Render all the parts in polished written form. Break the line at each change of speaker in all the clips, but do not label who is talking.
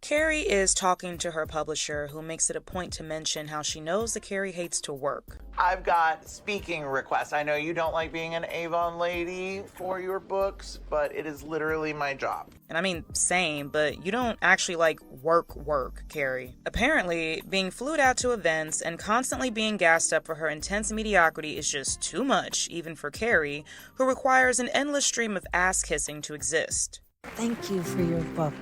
Carrie is talking to her publisher, who makes it a point to mention how she knows that Carrie hates to work.
I've got speaking requests. I know you don't like being an Avon lady for your books, but it is literally my job.
And I mean, same, but you don't actually like work, Carrie. Apparently, being flued out to events and constantly being gassed up for her intense mediocrity is just too much, even for Carrie, who requires an endless stream of ass-kissing to exist.
Thank you for your book.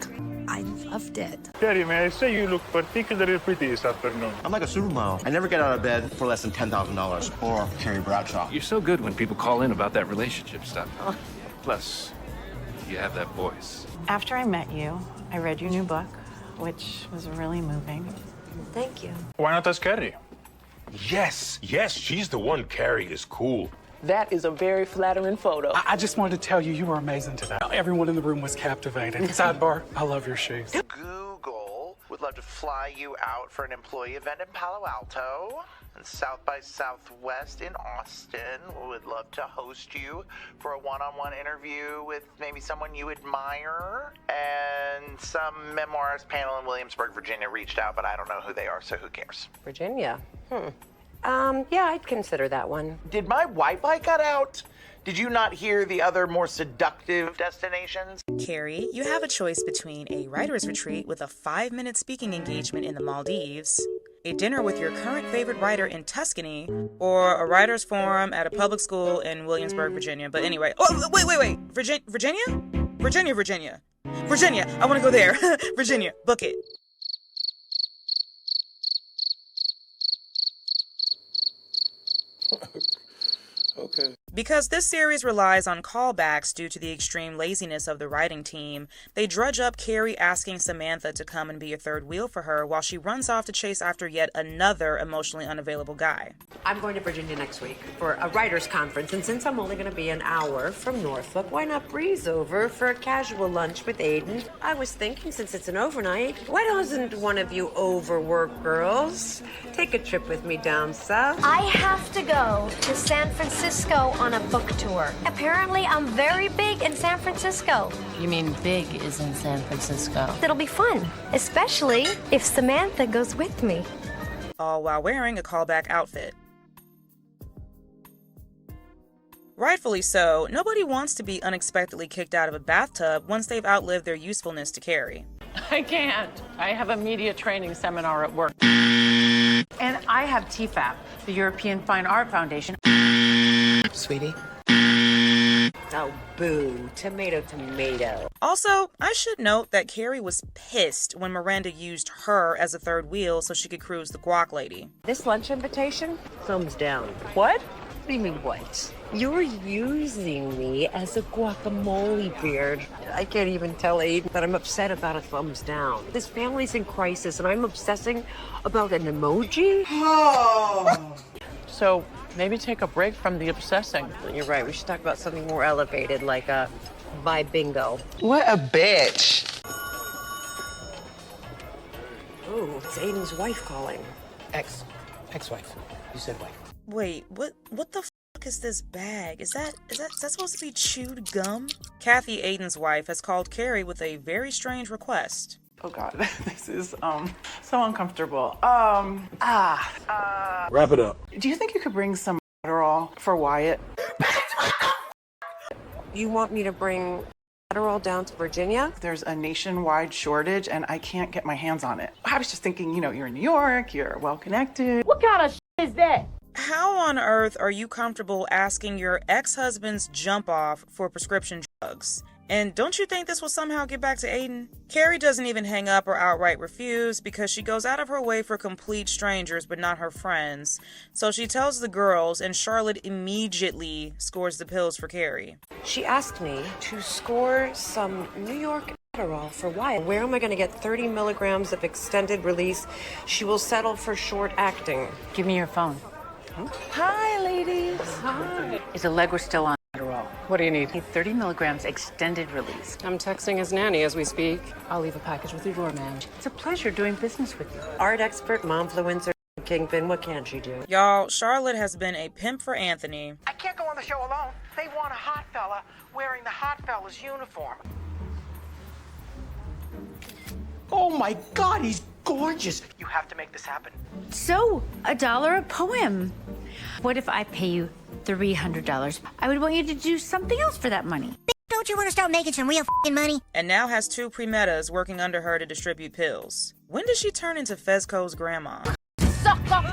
I loved it.
Carrie, may I say you look particularly pretty this afternoon?
I'm like a supermodel. I never get out of bed for less than $10,000. Or Carrie Bradshaw.
You're so good when people call in about that relationship stuff. Plus, you have that voice.
After I met you, I read your new book, which was really moving.
Thank you.
Why not ask Carrie?
Yes, she's the one. Carrie is cool.
That is a very flattering photo.
I just wanted to tell you, you were amazing today. Everyone in the room was captivated. Sidebar, I love your shoes.
Google would love to fly you out for an employee event in Palo Alto. And South by Southwest in Austin would love to host you for a one-on-one interview with maybe someone you admire. And some memoirist panel in Williamsburg, Virginia reached out, but I don't know who they are, so who cares?
Virginia? Yeah, I'd consider that one.
Did my Wi-Fi cut out? Did you not hear the other more seductive destinations?
Carrie, you have a choice between a writer's retreat with a 5-minute speaking engagement in the Maldives, a dinner with your current favorite writer in Tuscany, or a writer's forum at a public school in Williamsburg, Virginia. But anyway, oh, wait. Virginia? Virginia, I want to go there. Virginia, book it.
Okay.
Because this series relies on callbacks due to the extreme laziness of the writing team, they drudge up Carrie asking Samantha to come and be a third wheel for her while she runs off to chase after yet another emotionally unavailable guy.
I'm going to Virginia next week for a writer's conference, and since I'm only going to be an hour from Norfolk, why not breeze over for a casual lunch with Aiden? I was thinking, since it's an overnight, why doesn't one of you overwork girls take a trip with me down south?
I have to go to San Francisco on a book tour. Apparently, I'm very big in San Francisco.
You mean big is in San Francisco?
It'll be fun, especially if Samantha goes with me.
All while wearing a callback outfit. Rightfully so, nobody wants to be unexpectedly kicked out of a bathtub once they've outlived their usefulness to Carrie.
I can't. I have a media training seminar at work. And I have TFAP, the European Fine Art Foundation.
Sweetie? Oh, boo. Tomato.
Also, I should note that Carrie was pissed when Miranda used her as a third wheel so she could cruise the guac lady.
This lunch invitation? Thumbs down.
What?
What do you mean, what? You're using me as a guacamole beard. I can't even tell Aiden that I'm upset about a thumbs down. This family's in crisis, and I'm obsessing about an emoji?
Oh. So maybe take a break from the obsessing.
You're right. We should talk about something more elevated, like vibe bingo.
What a bitch.
Oh, it's Aiden's wife calling.
Ex-wife. You said wife.
Wait, what the fuck is this bag? Is that supposed to be chewed gum? Kathy, Aiden's wife, has called Carrie with a very strange request.
Oh God, this is so uncomfortable.
Wrap it up.
Do you think you could bring some Adderall for Wyatt?
You want me to bring Adderall down to Virginia?
There's a nationwide shortage and I can't get my hands on it. I was just thinking, you're in New York, you're well connected.
What kind of shit is that?
How on earth are you comfortable asking your ex-husband's jump off for prescription drugs? And don't you think this will somehow get back to Aiden? Carrie doesn't even hang up or outright refuse because she goes out of her way for complete strangers but not her friends. So she tells the girls and Charlotte immediately scores the pills for Carrie.
She asked me to score some New York Adderall for Wyatt. Where am I going to get 30 milligrams of extended release? She will settle for short acting.
Give me your phone.
Huh?
Hi, ladies.
Hi. Is Allegra still on Adderall?
What do you need?
30 milligrams extended release.
I'm texting his nanny as we speak. I'll leave a package with your doorman.
It's a pleasure doing business with you.
Art expert, momfluencer, kingpin, what can she do?
Y'all, Charlotte has been a pimp for Anthony.
I can't go on the show alone. They want a hot fella wearing the hot fella's uniform.
Oh my God, he's gorgeous. You have to make this happen.
So, $1 a poem. What if I pay you $300? I would want you to do something else for that money.
Don't you want to start making some real money?
And now has 2 pre-metas working under her to distribute pills. When does she turn into Fezco's grandma?
Sucker!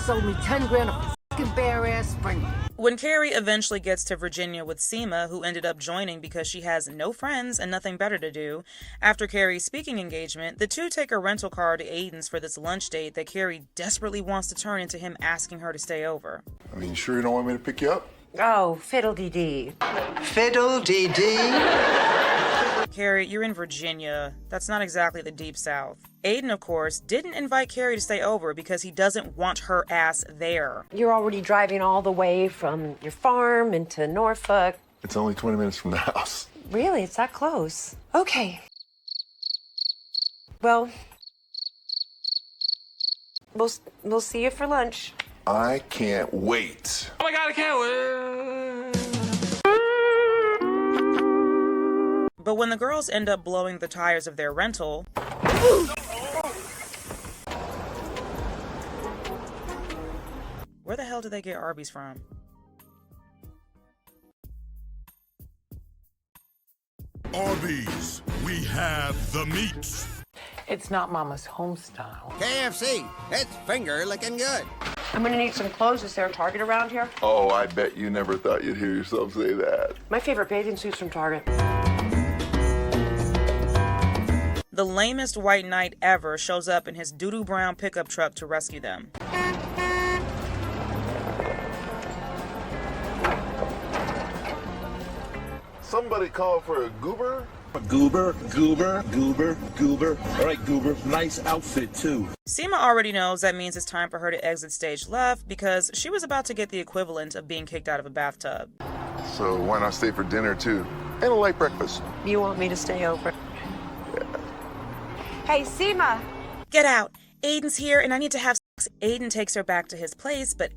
Sold me 10 grand of fucking bare-ass spring.
When Carrie eventually gets to Virginia with Seema, who ended up joining because she has no friends and nothing better to do, after Carrie's speaking engagement, the two take a rental car to Aiden's for this lunch date that Carrie desperately wants to turn into him asking her to stay over.
I mean, you sure you don't want me to pick you up?
Oh, fiddle-dee-dee.
Fiddle-dee-dee.
Carrie, you're in Virginia. That's not exactly the deep south. Aiden, of course, didn't invite Carrie to stay over because he doesn't want her ass there.
You're already driving all the way from your farm into Norfolk.
It's only 20 minutes from the house.
Really? It's that close? Okay. Well, we'll see you for lunch.
I can't wait.
Oh my God, I can't wait.
But when the girls end up blowing the tires of their rental, where the hell did they get Arby's from?
Arby's, we have the meats.
It's not Mama's home style.
KFC, it's finger looking good.
I'm gonna need some clothes. Is there a Target around here?
Oh, I bet you never thought you'd hear yourself say that.
My favorite bathing suit's from Target.
The lamest white knight ever shows up in his doo-doo brown pickup truck to rescue them.
Somebody call for a goober?
Goober. All right, Goober, nice outfit too.
Seema already knows that means it's time for her to exit stage left because she was about to get the equivalent of being kicked out of a bathtub.
So why not stay for dinner too? And a light breakfast.
You want me to stay over?
Yeah.
Hey, Seema!
Get out! Aiden's here and I need to have sex. Aiden takes her back to his place, but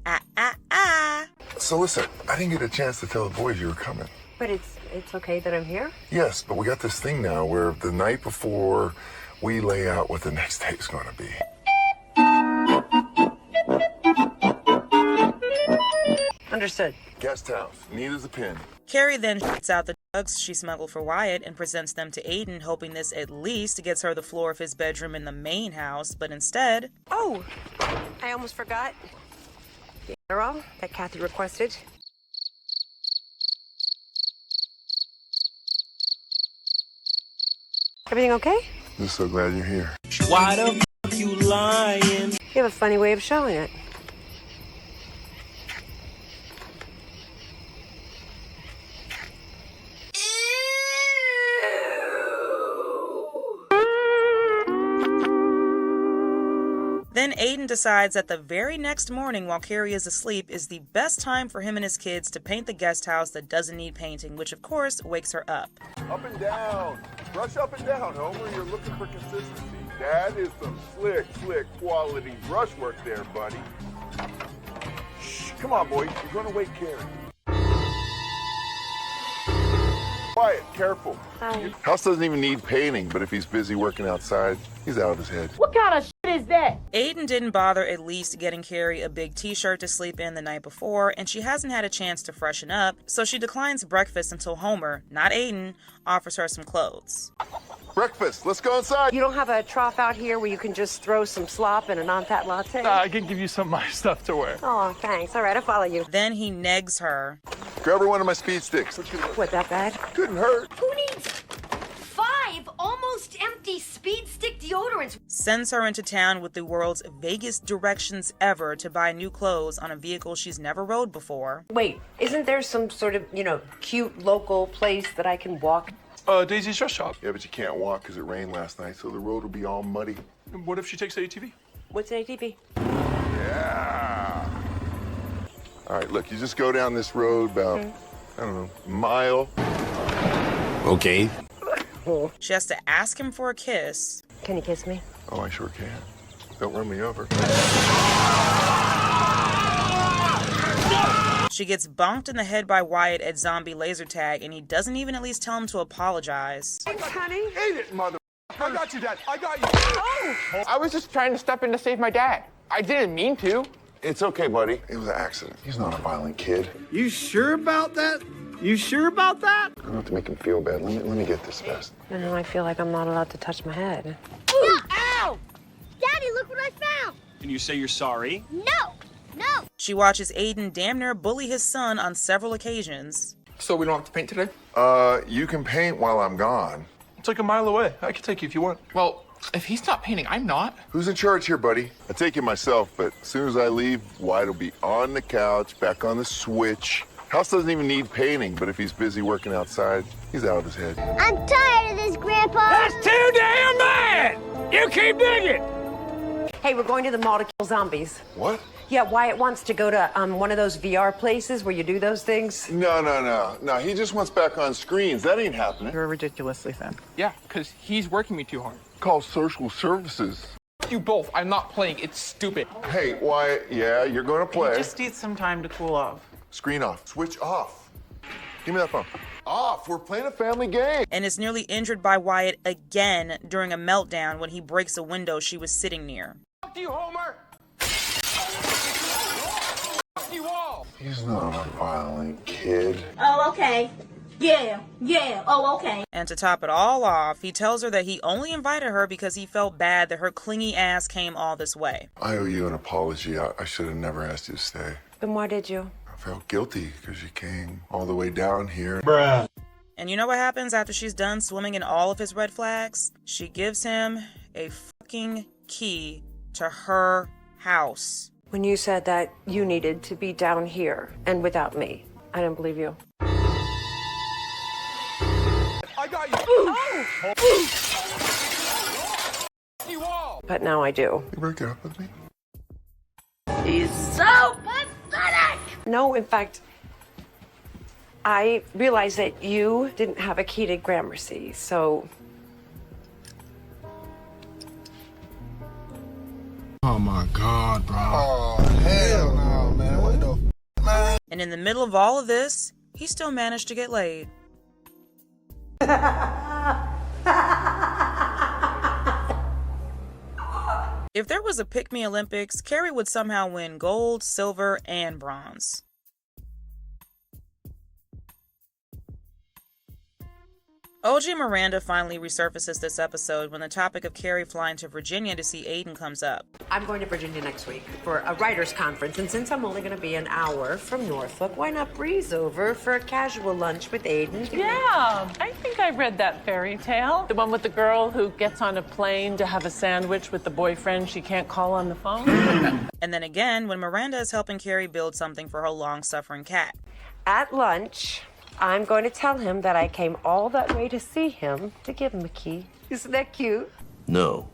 So listen, I didn't get a chance to tell the boys you were coming.
But it's okay that I'm here?
Yes, but we got this thing now where the night before we lay out what the next day is going to be.
Understood.
Guest house, neat as a pin.
Carrie then shoots out the drugs she smuggled for Wyatt and presents them to Aiden, hoping this at least gets her the floor of his bedroom in the main house, but instead...
Oh, I almost forgot. The Adderall that Kathy requested. Everything okay?
I'm so glad you're here.
Why the f you lying?
You have a funny way of showing it.
Then Aiden decides that the very next morning while Carrie is asleep is the best time for him and his kids to paint the guest house that doesn't need painting, which of course wakes her up.
Up and down. Brush up and down, Homer. You're looking for consistency. That is some slick quality brushwork there, buddy. Shh. Come on, boy. You're going to wake Carrie. Quiet. Careful. House doesn't even need painting, but if he's busy working outside, he's out of his head.
What kind of shit is that?
Aiden didn't bother at least getting Carrie a big t-shirt to sleep in the night before, and she hasn't had a chance to freshen up, so she declines breakfast until Homer, not Aiden, offers her some clothes.
Breakfast. Let's go inside.
You don't have a trough out here where you can just throw some slop in a non-fat latte?
I can give you some of my stuff to wear.
Oh, thanks. All right, I'll follow you.
Then he negs her.
Grab her one of my speed sticks.
What, that bad?
Couldn't hurt.
Who needs 5 almost empty speed stick deodorants?
Sends her into town with the world's vaguest directions ever to buy new clothes on a vehicle she's never rode before.
Wait, isn't there some sort of, cute local place that I can walk?
Daisy's dress shop.
Yeah, but you can't walk because it rained last night, so the road will be all muddy.
What if she takes the ATV?
What's an ATV?
Yeah. All right, look, you just go down this road about, a mile.
Okay.
She has to ask him for a kiss.
Can you kiss me?
Oh, I sure can. Don't run me over.
She gets bonked in the head by Wyatt at zombie laser tag, and he doesn't even at least tell him to apologize.
Thanks, honey.
Eat it, mother.
I got you, Dad. I got you. Oh! I was just trying to step in to save my dad. I didn't mean to.
It's okay, buddy. It was an accident. He's not a violent kid.
You sure about that? You sure about that?
I don't have to make him feel bad. Let me get this fast.
I know, I feel like I'm not allowed to touch my head.
No! Ow! Daddy, look what I found!
Can you say you're sorry?
No! No!
She watches Aiden damn near bully his son on several occasions.
So we don't have to paint today?
You can paint while I'm gone.
It's like a mile away. I can take you if you want.
Well, if he's not painting, I'm not.
Who's in charge here, buddy? I take it myself, but as soon as I leave, Wyatt will be on the couch, back on the switch. House doesn't even need painting, but if he's busy working outside, he's out of his head.
I'm tired of this, Grandpa!
That's too damn bad! You keep digging!
Hey, we're going to the mall to kill zombies.
What?
Yeah, Wyatt wants to go to one of those VR places where you do those things.
No, he just wants back on screens. That ain't happening.
You're ridiculously thin.
Yeah, because he's working me too hard.
Call social services.
You both. I'm not playing. It's stupid.
Hey, Wyatt, yeah, you're going to play.
He just needs some time to cool off.
Screen off. Switch off. Give me that phone. Off. We're playing a family game.
And is nearly injured by Wyatt again during a meltdown when he breaks a window she was sitting near.
Fuck you, Homer! Fuck you all!
He's not a violent kid.
Oh, okay. Yeah, oh, okay.
And to top it all off, he tells her that he only invited her because he felt bad that her clingy ass came all this way.
I owe you an apology. I should have never asked you to stay.
Then why did you?
I felt guilty because you came all the way down here.
Bruh.
And you know what happens after she's done swimming in all of his red flags? She gives him a fucking key to her house.
When you said that you needed to be down here and without me, I didn't believe you.
I got you. You all.
But now I do.
You break it up with me?
He's so pathetic!
No, in fact, I realized that you didn't have a key to Gramercy, so...
Oh my God, bro.
Oh, hell no, man. What the man?
And in the middle of all of this, he still managed to get laid. If there was a Pick Me Olympics, Carrie would somehow win gold, silver, and bronze. OG Miranda finally resurfaces this episode when the topic of Carrie flying to Virginia to see Aiden comes up.
I'm going to Virginia next week for a writers' conference, and since I'm only going to be an hour from Norfolk, why not breeze over for a casual lunch with Aiden?
Yeah, I think I read that fairy tale. The one with the girl who gets on a plane to have a sandwich with the boyfriend she can't call on the phone.
And then again, when Miranda is helping Carrie build something for her long-suffering cat.
At lunch, I'm going to tell him that I came all that way to see him to give him a key. Isn't that cute?
No.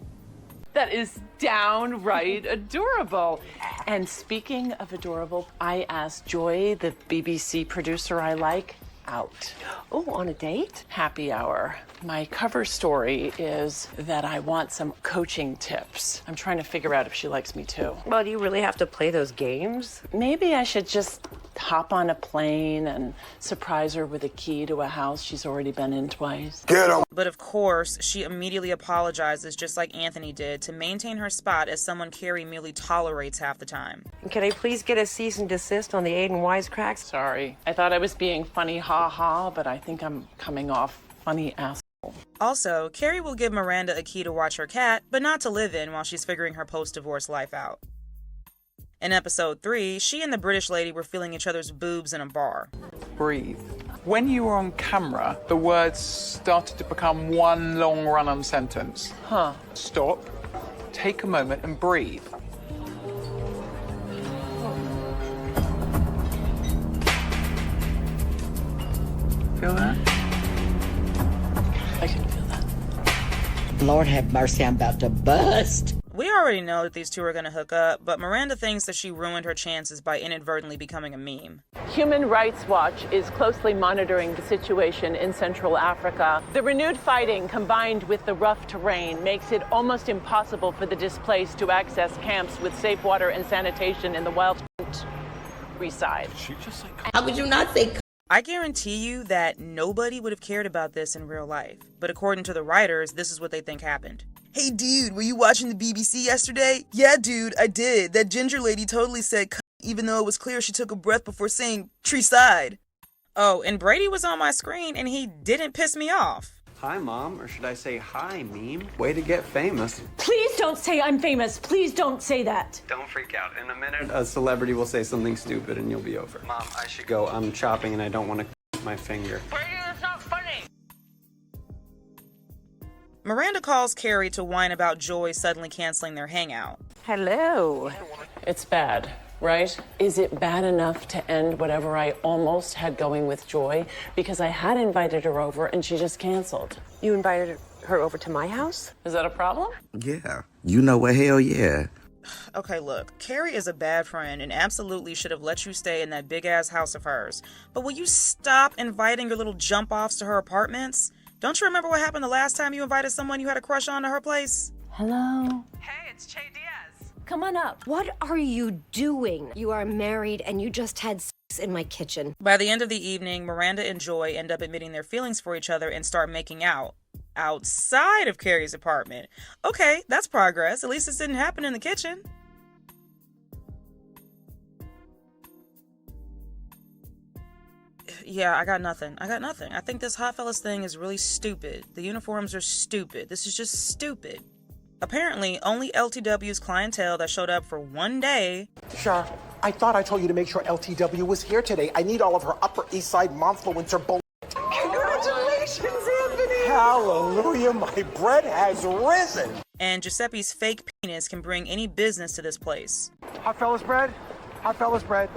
That is downright adorable. And speaking of adorable, I asked Joy, the BBC producer I like, out.
Oh, on a date?
Happy hour. My cover story is that I want some coaching tips. I'm trying to figure out if she likes me too.
Well, do you really have to play those games?
Maybe I should just hop on a plane and surprise her with a key to a house she's already been in twice.
Get him!
But of course, she immediately apologizes, just like Anthony did, to maintain her spot as someone Carrie merely tolerates half the time.
Can I please get a cease and desist on the Aiden wisecracks?
Sorry. I thought I was being funny ha-ha, but I think I'm coming off funny ass.
Also, Carrie will give Miranda a key to watch her cat, but not to live in while she's figuring her post-divorce life out. In episode 3, she and the British lady were feeling each other's boobs in a bar.
Breathe. When you were on camera, the words started to become one long run-on sentence.
Huh.
Stop, take a moment and breathe. Feel that?
I can feel that.
Lord have mercy, I'm about to bust.
We already know that these two are going to hook up, but Miranda thinks that she ruined her chances by inadvertently becoming a meme.
Human Rights Watch is closely monitoring the situation in Central Africa. The renewed fighting combined with the rough terrain makes it almost impossible for the displaced to access camps with safe water and sanitation in the wild countryside.
How could you not say
I guarantee you that nobody would have cared about this in real life. But according to the writers, this is what they think happened. Hey dude, were you watching the BBC yesterday? Yeah dude, I did. That ginger lady totally said even though it was clear she took a breath before saying tree side. Oh, and Brady was on my screen and he didn't piss me off.
Hi, Mom, or should I say hi, meme? Way to get famous.
Please don't say I'm famous. Please don't say that.
Don't freak out. In a minute, a celebrity will say something stupid and you'll be over. Mom, I should go. I'm chopping and I don't want to my finger.
Brady, that's not funny.
Miranda calls Carrie to whine about Joy suddenly canceling their hangout.
Hello. It's bad, right? Is it bad enough to end whatever I almost had going with Joy? Because I had invited her over and she just canceled.
You invited her over to my house?
Is that a problem?
Yeah. You know what? Hell yeah.
Okay, look, Carrie is a bad friend and absolutely should have let you stay in that big-ass house of hers. But will you stop inviting your little jump-offs to her apartments? Don't you remember what happened the last time you invited someone you had a crush on to her place?
Hello.
Hey, it's Che Diaz.
Come on up.
What are you doing? You are married and you just had sex in my kitchen.
By the end of the evening, Miranda and Joy end up admitting their feelings for each other and start making out. Outside of Carrie's apartment. Okay, that's progress. At least this didn't happen in the kitchen. Yeah, I got nothing. I think this hot fellas thing is really stupid. The uniforms are stupid. This is just stupid. Apparently, only LTW's clientele that showed up for one day.
Sure. I thought I told you to make sure LTW was here today. I need all of her Upper East Side momfluencer bull.
Congratulations, Anthony!
Hallelujah, my bread has risen.
And Giuseppe's fake penis can bring any business to this place.
Hot fellas bread? Hot fellas bread.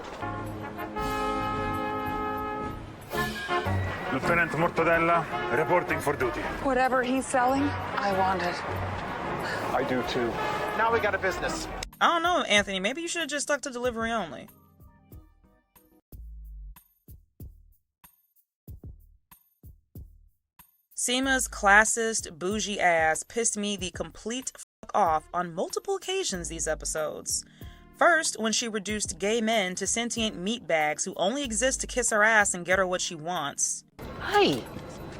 Lieutenant Mortadella, reporting for duty.
Whatever he's selling, I want it.
I do too.
Now we got a business.
I don't know, Anthony. Maybe you should have just stuck to delivery only. Seema's classist, bougie ass pissed me the complete fuck off on multiple occasions these episodes. First, when she reduced gay men to sentient meatbags who only exist to kiss her ass and get her what she wants.
Hi.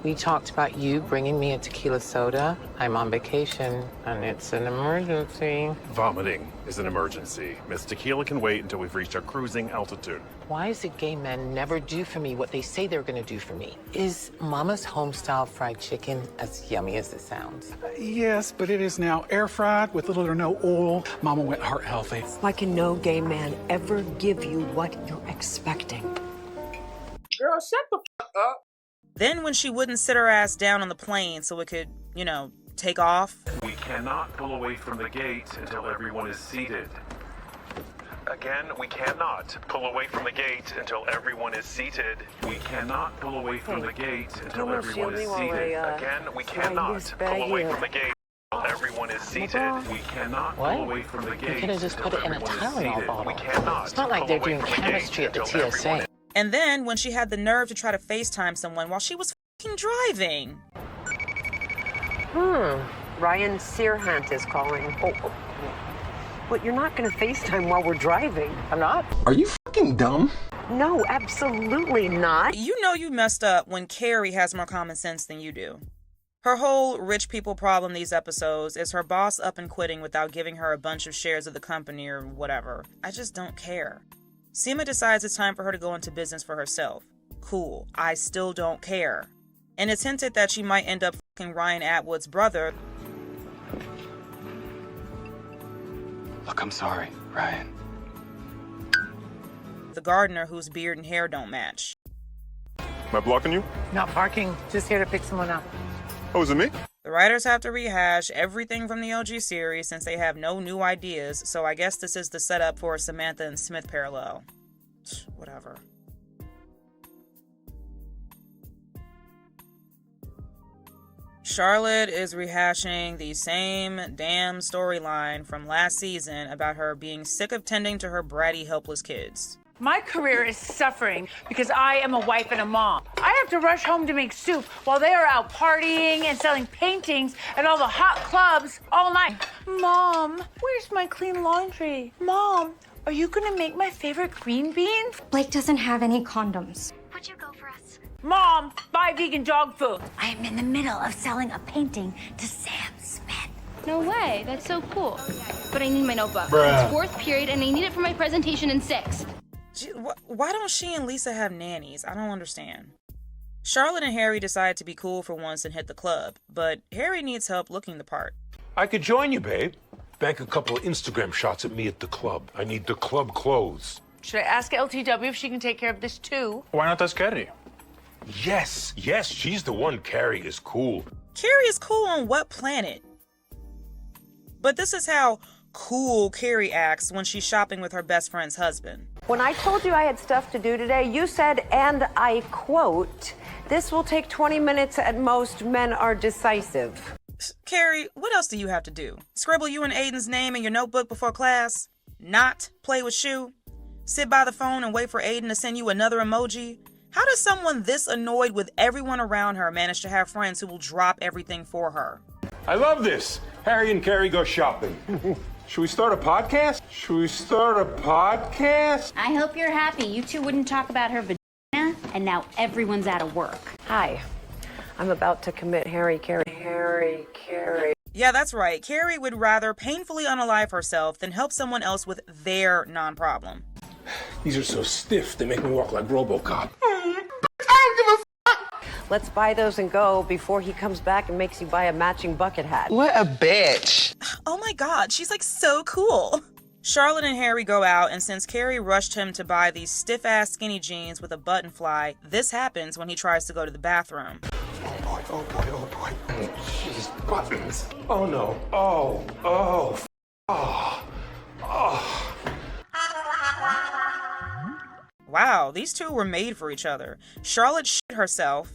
We talked about you bringing me a tequila soda. I'm on vacation, and it's an emergency.
Vomiting is an emergency. Miss Tequila can wait until we've reached our cruising altitude.
Why is it gay men never do for me what they say they're gonna do for me? Is Mama's home-style fried chicken as yummy as it sounds?
Yes, but it is now air fried with little or no oil. Mama went heart healthy.
Why can no gay man ever give you what you're expecting?
Girl, shut the fuck up.
Then when she wouldn't sit her ass down on the plane so it could, take off.
We cannot pull away from the gate until everyone is seated. Again, we cannot pull away from the gate until everyone is seated. We cannot pull away from the gate until everyone is seated. Again, we cannot pull away from the gate until everyone is seated. We cannot pull away from the gate.
You could have just put it in a Tylenol bottle.
We cannot.
It's not like they're doing chemistry at the TSA.
And then when she had the nerve to try to FaceTime someone while she was fucking driving.
Ryan Searhunt is calling. Oh. But you're not going to FaceTime while we're driving.
I'm not?
Are you fucking dumb?
No, absolutely not.
You know you messed up when Carrie has more common sense than you do. Her whole rich people problem these episodes is her boss up and quitting without giving her a bunch of shares of the company or whatever. I just don't care. Seema decides it's time for her to go into business for herself. Cool, I still don't care. And it's hinted that she might end up fucking Ryan Atwood's brother.
Look, I'm sorry, Ryan.
The gardener whose beard and hair don't match.
Am I blocking you?
Not parking, just here to pick someone up.
Oh, is it me?
The writers have to rehash everything from the OG series since they have no new ideas, so I guess this is the setup for a Samantha and Smith parallel. Whatever. Charlotte is rehashing the same damn storyline from last season about her being sick of tending to her bratty, helpless kids.
My career is suffering because I am a wife and a mom. I have to rush home to make soup while they are out partying and selling paintings at all the hot clubs all night. Mom, where's my clean laundry? Mom, are you gonna make my favorite green beans?
Blake doesn't have any condoms. would you go for us?
Mom, buy vegan dog food.
I'm in the middle of selling a painting to Sam Smith.
No way, that's so cool. But I need my notebook.
Bruh.
It's 4th period and I need it for my presentation in 6th.
Why don't she and Lisa have nannies? I don't understand. Charlotte and Harry decide to be cool for once and hit the club, but Harry needs help looking the part.
I could join you, babe. Bank a couple of Instagram shots at me at the club. I need the club clothes.
Should I ask LTW if she can take care of this too?
Why not ask Carrie? Yes, she's the one. Carrie is cool.
Carrie is cool on what planet? But this is how cool Carrie acts when she's shopping with her best friend's husband.
When I told you I had stuff to do today, you said, and I quote, "This will take 20 minutes at most. Men are decisive."
Carrie, what else do you have to do? Scribble you and Aiden's name in your notebook before class? Not play with Shu? Sit by the phone and wait for Aiden to send you another emoji? How does someone this annoyed with everyone around her manage to have friends who will drop everything for her?
I love this. Harry and Carrie go shopping. Should we start a podcast?
I hope you're happy. You two wouldn't talk about her vagina, and now everyone's out of work.
Hi, I'm about to commit Harry, Carrie.
Yeah, that's right. Carrie would rather painfully unalive herself than help someone else with their non-problem.
These are so stiff, they make me walk like RoboCop.
Let's buy those and go before he comes back and makes you buy a matching bucket hat.
What a bitch.
Oh my god, she's like so cool. Charlotte and Harry go out, and since Carrie rushed him to buy these stiff-ass skinny jeans with a button fly, this happens when he tries to go to the bathroom.
Oh boy. Jeez, buttons. Oh no. Oh.
Wow, these two were made for each other. Charlotte shit herself.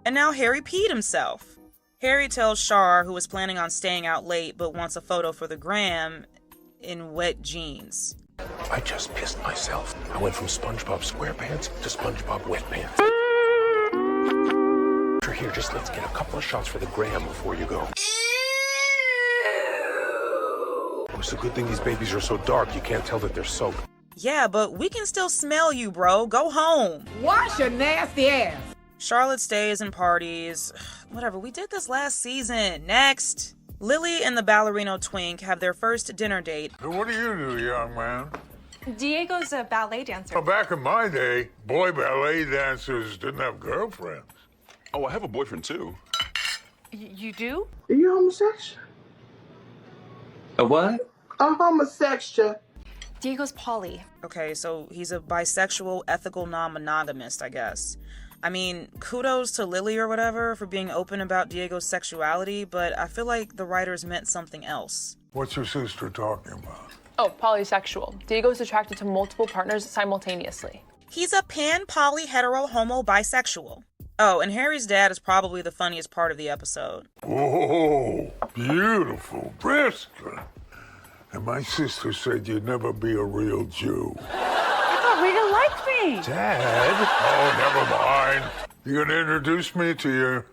And now Harry peed himself. Harry tells Char, who is planning on staying out late but wants a photo for the gram, in wet jeans.
I just pissed myself. I went from SpongeBob SquarePants to SpongeBob Wetpants. Here, just let's get a couple of shots for the gram before you go. It's a good thing these babies are so dark, you can't tell that they're soaked.
Yeah, but we can still smell you, bro. Go home.
Wash your nasty ass.
Charlotte stays and parties. Whatever, we did this last season. Next. Lily and the ballerino twink have their first dinner date.
So what do you do, young man?
Diego's a ballet dancer.
Well, back in my day, boy ballet dancers didn't have girlfriends.
Oh, I have a boyfriend, too.
You do?
Are you homosexual?
A what?
I'm homosexual.
Diego's poly.
Okay, so he's a bisexual, ethical non-monogamist, I guess. I mean, kudos to Lily or whatever for being open about Diego's sexuality, but I feel like the writers meant something else.
What's your sister talking about?
Oh, polysexual. Diego's attracted to multiple partners simultaneously.
He's a pan, poly, hetero, homo, bisexual. Oh, and Harry's dad is probably the funniest part of the episode.
Oh, beautiful brisket. And my sister said you'd never be a real Jew.
I thought Rita liked me.
Dad? Oh, never mind. You gonna introduce me to your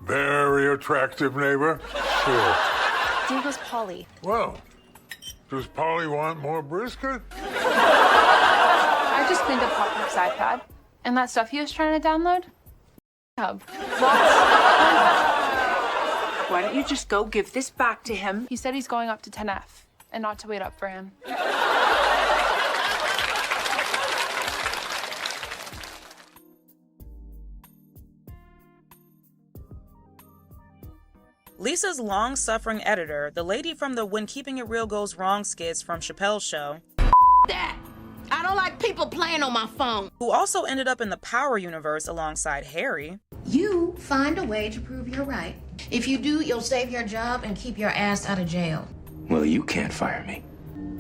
very attractive neighbor? Sure.
Diego's poly.
Well, does Polly want more brisket?
I just cleaned up Hotbook's iPad. And that stuff he was trying to download?
Why don't you just go give this back to him?
He said he's going up to 10F and not to wait up for him.
Lisa's long-suffering editor, the lady from the When Keeping It Real Goes Wrong skits from Chappelle's Show,
That. I don't like people playing on my phone.
who also ended up in the Power universe alongside Harry.
You find a way to prove you're right. If you do, you'll save your job and keep your ass out of jail.
Well, you can't fire me.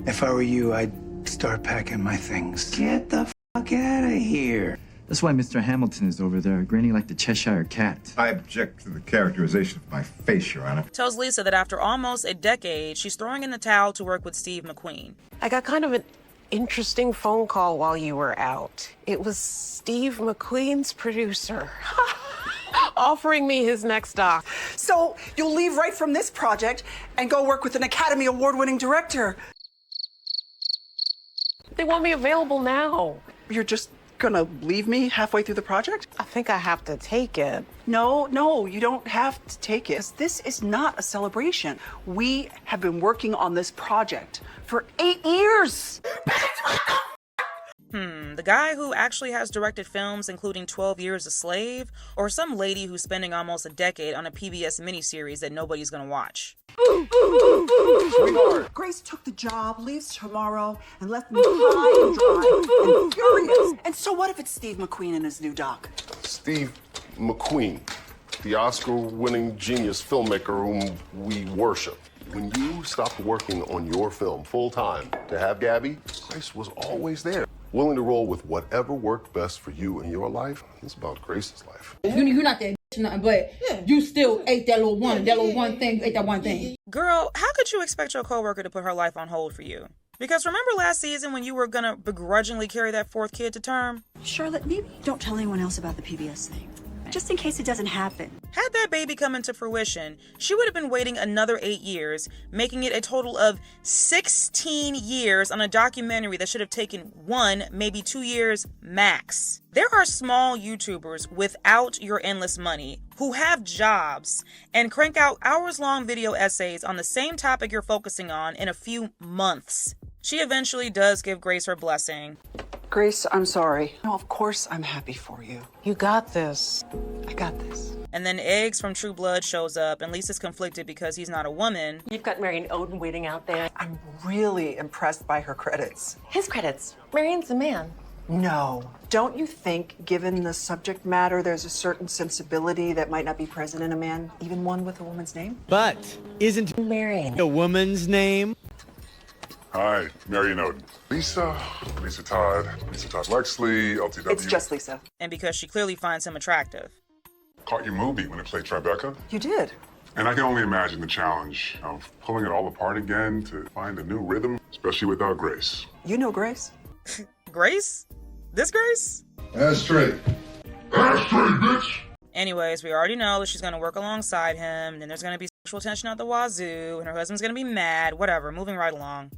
If I were you, I'd start packing my things. Get the fuck out of here.
That's why Mr. Hamilton is over there, grinning like the Cheshire Cat.
I object to the characterization of my face, Your Honor.
Tells Lisa that after almost a decade, she's throwing in the towel to work with Steve McQueen.
I got kind of an interesting phone call while you were out. It was Steve McQueen's producer offering me his next doc.
So you'll leave right from this project and go work with an Academy Award-winning director.
They want me available now.
You're just gonna leave me halfway through the project?
I think I have to take it.
No, you don't have to take it. This is not a celebration. We have been working on this project for 8 years.
The guy who actually has directed films including 12 Years a Slave, or some lady who's spending almost a decade on a PBS miniseries that nobody's gonna watch?
Sweetheart. Grace took the job, leaves tomorrow, and left me high and dry and furious. And so what if it's Steve McQueen and his new doc?
Steve McQueen, the Oscar-winning genius filmmaker whom we worship. When you stopped working on your film full-time to have Gabby, Grace was always there, willing to roll with whatever worked best for you in your life. It's about Grace's life.
You're not that bitch, nothing, but you still ate that little one thing, you ate that one thing.
Girl, how could you expect your coworker to put her life on hold for you? Because remember last season when you were gonna begrudgingly carry that fourth kid to term?
Charlotte, maybe don't tell anyone else about the PBS thing. Just in case it doesn't happen.
Had that baby come into fruition, she would have been waiting another 8 years, making it a total of 16 years on a documentary that should have taken 1, maybe 2 years max. There are small YouTubers without your endless money who have jobs and crank out hours-long video essays on the same topic you're focusing on in a few months. She eventually does give Grace her blessing.
Grace, I'm sorry. No, of course I'm happy for you.
You got this.
I got this.
And then Eggs from True Blood shows up, and Lisa's conflicted because he's not a woman.
You've got Marion Odin waiting out there.
I'm really impressed by her credits.
His credits. Marion's a man.
No. Don't you think, given the subject matter, there's a certain sensibility that might not be present in a man, even one with a woman's name?
But isn't
Marion
a woman's name?
Hi, Marion Odin. Lisa Todd Lexley, LTW.
It's just Lisa.
And because she clearly finds him attractive.
Caught your movie when it played Tribeca.
You did.
And I can only imagine the challenge of pulling it all apart again to find a new rhythm, especially without Grace.
You know Grace.
Grace? This Grace?
That's straight. That's straight, bitch!
Anyways, we already know that she's going to work alongside him, and then there's going to be sexual tension out the wazoo, and her husband's going to be mad, whatever, moving right along.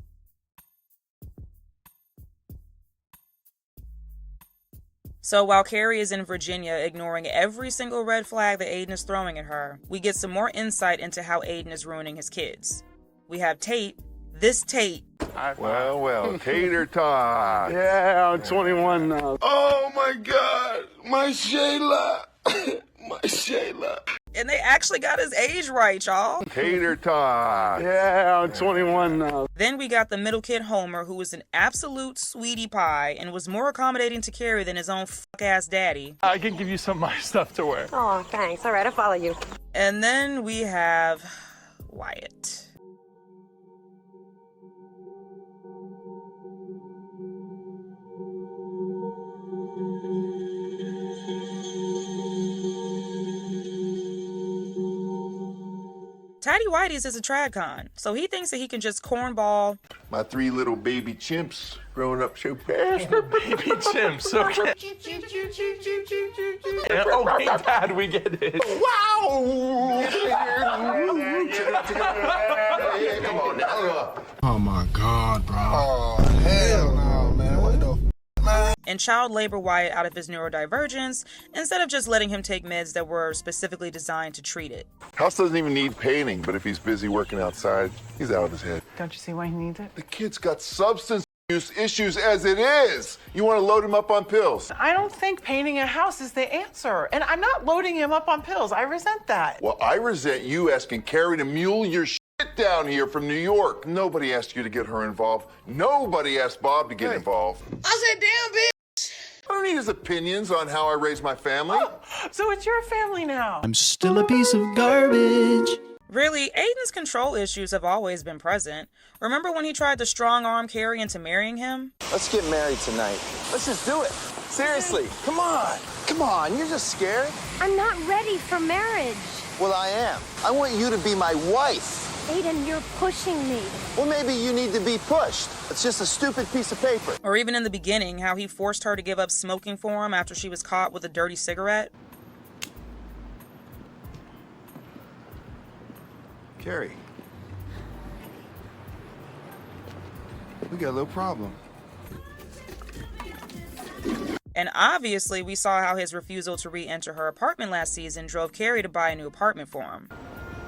So while Carrie is in Virginia ignoring every single red flag that Aiden is throwing at her, we get some more insight into how Aiden is ruining his kids. We have Tate, this Tate.
Well, tater tot.
Yeah, I'm 21 now.
Oh my God, my Shayla. My Shayla.
And they actually got his age right, y'all.
Tater tot.
Yeah, I'm 21 now.
Then we got the middle kid Homer, who was an absolute sweetie pie and was more accommodating to Carrie than his own fuck-ass daddy.
I can give you some of my stuff to wear.
Oh, thanks. All right, I'll follow you.
And then we have Wyatt. Tidy Whitey's is a tradcon, so he thinks that he can just cornball.
My 3 little baby chimps growing up so fast.
Baby chimps, okay. Okay, Dad, we get it.
Wow! Come on now.
Oh my God, bro.
Oh, hell no, man. What the man?
And child labor Wyatt out of his neurodivergence instead of just letting him take meds that were specifically designed to treat it.
House doesn't even need painting, but if he's busy working outside, he's out of his head.
Don't you see why he needs it?
The kid's got substance use issues as it is. You want to load him up on pills?
I don't think painting a house is the answer. And I'm not loading him up on pills. I resent that.
Well, I resent you asking Carrie to mule your shit down here from New York. Nobody asked you to get her involved. Nobody asked Bob to get involved.
I said, damn, bitch.
I don't need his opinions on how I raise my family.
Oh, so it's your family now.
I'm still a piece of garbage.
Really, Aiden's control issues have always been present. Remember when he tried to strong-arm Carrie into marrying him?
Let's get married tonight. Let's just do it. Seriously, come on. Come on, you're just scared.
I'm not ready for marriage.
Well, I am. I want you to be my wife.
Aiden, you're pushing me.
Well, maybe you need to be pushed. It's just a stupid piece of paper.
Or even in the beginning, how he forced her to give up smoking for him after she was caught with a dirty cigarette.
Carrie. We got a little problem.
And obviously, we saw how his refusal to re-enter her apartment last season drove Carrie to buy a new apartment for him.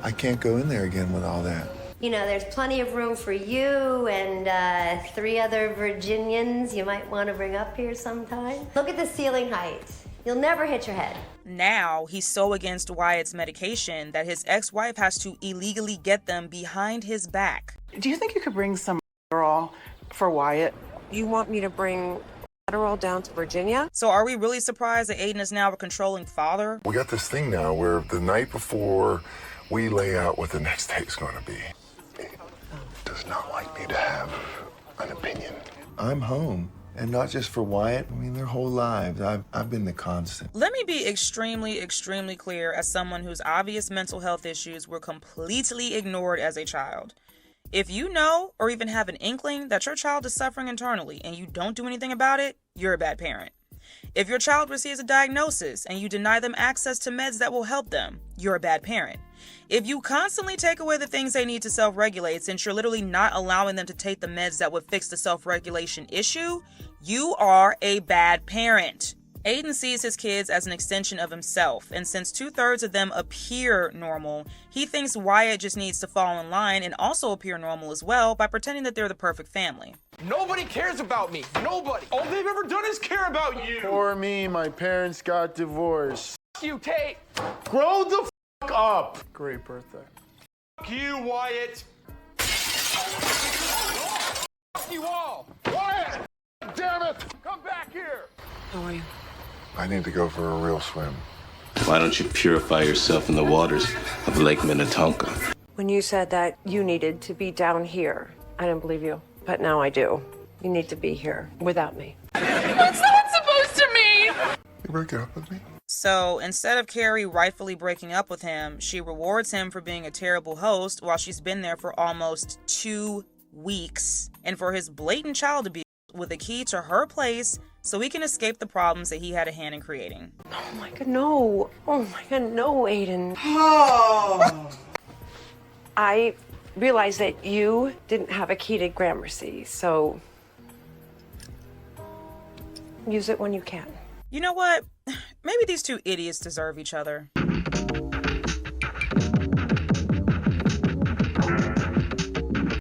I can't go in there again with all that.
You know, there's plenty of room for you and 3 other Virginians you might want to bring up here sometime. Look at the ceiling height. You'll never hit your head.
Now, he's so against Wyatt's medication that his ex-wife has to illegally get them behind his back.
Do you think you could bring some Adderall for Wyatt?
You want me to bring Adderall down to Virginia?
So are we really surprised that Aiden is now a controlling father?
We got this thing now where the night before we lay out what the next date's going to be. He does not like me to have an opinion. I'm home. And not just for Wyatt, I mean, their whole lives. I've been the constant.
Let me be extremely clear as someone whose obvious mental health issues were completely ignored as a child. If you know or even have an inkling that your child is suffering internally and you don't do anything about it, you're a bad parent. If your child receives a diagnosis and you deny them access to meds that will help them, you're a bad parent. If you constantly take away the things they need to self-regulate since you're literally not allowing them to take the meds that would fix the self-regulation issue, you are a bad parent. Aiden sees his kids as an extension of himself, and since 2/3 of them appear normal, he thinks Wyatt just needs to fall in line and also appear normal as well by pretending that they're the perfect family.
Nobody cares about me. Nobody. All they've ever done is care about you.
Poor me, my parents got divorced.
You, Tate.
Grow the f*** up.
Great birthday. You, Wyatt. You all.
Wyatt! Damn it!
Come back here.
How are you?
I need to go for a real swim.
Why don't you purify yourself in the waters of Lake Minnetonka?
When you said that you needed to be down here, I didn't believe you. But now I do. You need to be here without me.
What's that supposed to mean?
You breaking up with me?
So instead of Carrie rightfully breaking up with him, she rewards him for being a terrible host while she's been there for almost 2 weeks, and for his blatant child abuse with a key to her place so he can escape the problems that he had a hand in creating.
Oh my god, no. Oh my god, no, Aiden.
Oh.
I realized that you didn't have a key to Gramercy, so use it when you can.
You know what? Maybe these 2 idiots deserve each other.